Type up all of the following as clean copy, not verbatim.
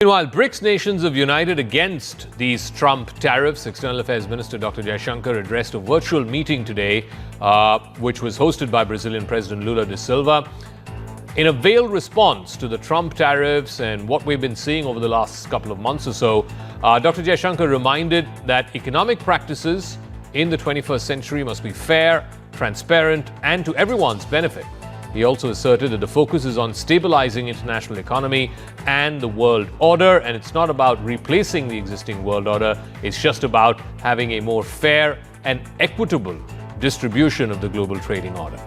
Meanwhile, BRICS nations have united against these Trump tariffs. External Affairs Minister Dr. Jaishankar addressed a virtual meeting today, which was hosted by Brazilian President Lula da Silva. In a veiled response to the Trump tariffs and what we've been seeing over the last couple of months or so, Dr. Jaishankar reminded that economic practices in the 21st century must be fair, transparent, and to everyone's benefit. He also asserted that the focus is on stabilizing international economy and the world order, and it's not about replacing the existing world order. It's just about having a more fair and equitable distribution of the global trading order.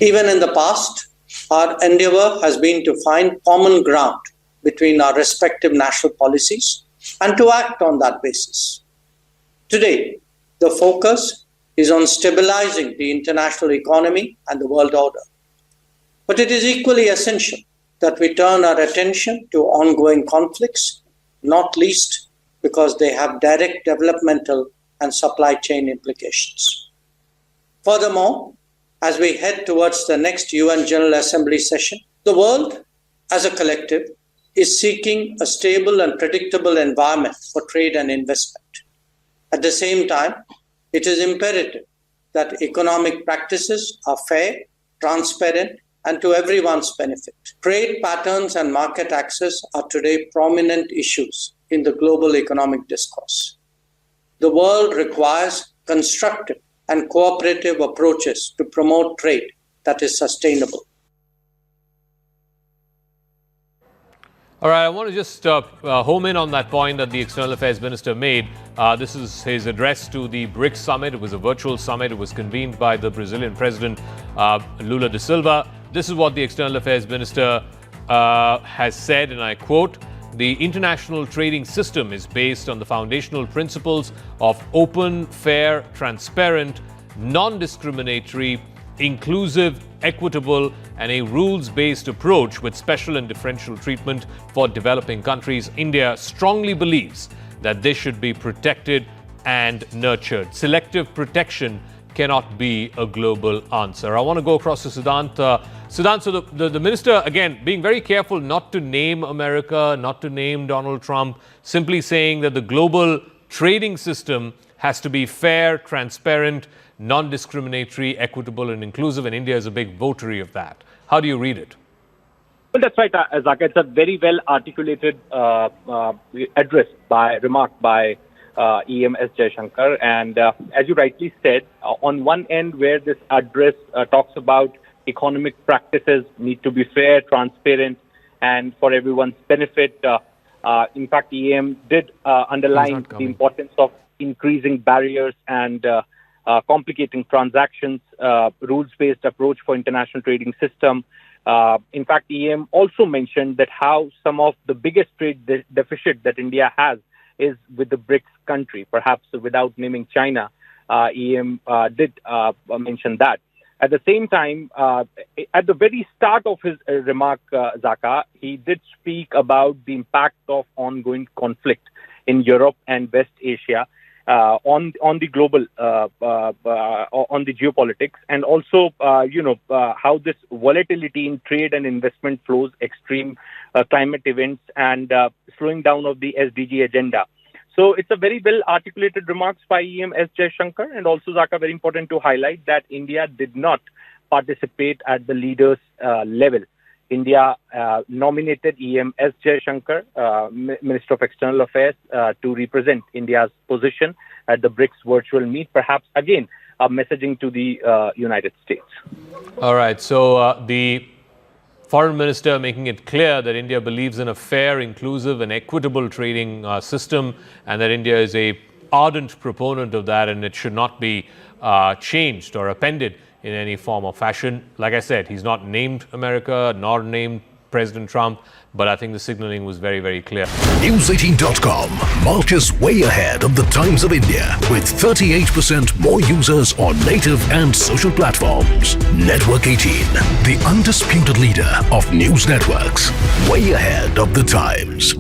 Even in the past, our endeavor has been to find common ground between our respective national policies and to act on that basis. Today, the focus is on stabilizing the international economy and the world order. But it is equally essential that we turn our attention to ongoing conflicts, not least because they have direct developmental and supply chain implications. Furthermore, as we head towards the next UN General Assembly session, the world as a collective is seeking a stable and predictable environment for trade and investment. At the same time, it is imperative that economic practices are fair, transparent, and to everyone's benefit. Trade patterns and market access are today prominent issues in the global economic discourse. The world requires constructive and cooperative approaches to promote trade that is sustainable. All right, I want to just home in on that point that the External Affairs Minister made. This is his address to the BRICS summit. It was a virtual summit. It was convened by the Brazilian President Lula da Silva. This is what the External Affairs Minister has said, and I quote, "The international trading system is based on the foundational principles of open, fair, transparent, non-discriminatory, inclusive, equitable, and a rules-based approach with special and differential treatment for developing countries. India strongly believes that this should be protected and nurtured. Selective protection cannot be a global answer." I want to go across to Siddhant. Siddhant, so the minister, again, being very careful not to name America, not to name Donald Trump, simply saying that the global trading system has to be fair, transparent, non-discriminatory, equitable, and inclusive, and India is a big votary of that. How do you read it? Well, that's right, Zaka. It's a very well articulated remark by EAM S Jaishankar. And as you rightly said, on one end where this address talks about economic practices need to be fair, transparent, and for everyone's benefit. In fact, EAM did underline the importance of increasing barriers and complicating transactions, rules-based approach for international trading system. In fact, EAM also mentioned that how some of the biggest trade deficit that India has is with the BRICS country, perhaps without naming China. EAM did mention that. At the same time, at the very start of his remark, Zaka, he did speak about the impact of ongoing conflict in Europe and West Asia on the global, on the geopolitics, and also, how this volatility in trade and investment flows, extreme climate events, and slowing down of the SDG agenda. So it's a very well articulated remarks by EAM S Jaishankar, and also, Zaka, very important to highlight that India did not participate at the leaders' level. India nominated EAM S Jaishankar, Minister of External Affairs, to represent India's position at the BRICS virtual meet, perhaps again messaging to the United States. All right, so the Foreign Minister making it clear that India believes in a fair, inclusive, and equitable trading system, and that India is a ardent proponent of that, and it should not be changed or appended in any form or fashion. Like I said, he's not named America, nor named President Trump, but I think the signaling was very, very clear. News18.com marches way ahead of the Times of India with 38% more users on native and social platforms. Network 18, the undisputed leader of news networks, way ahead of the Times.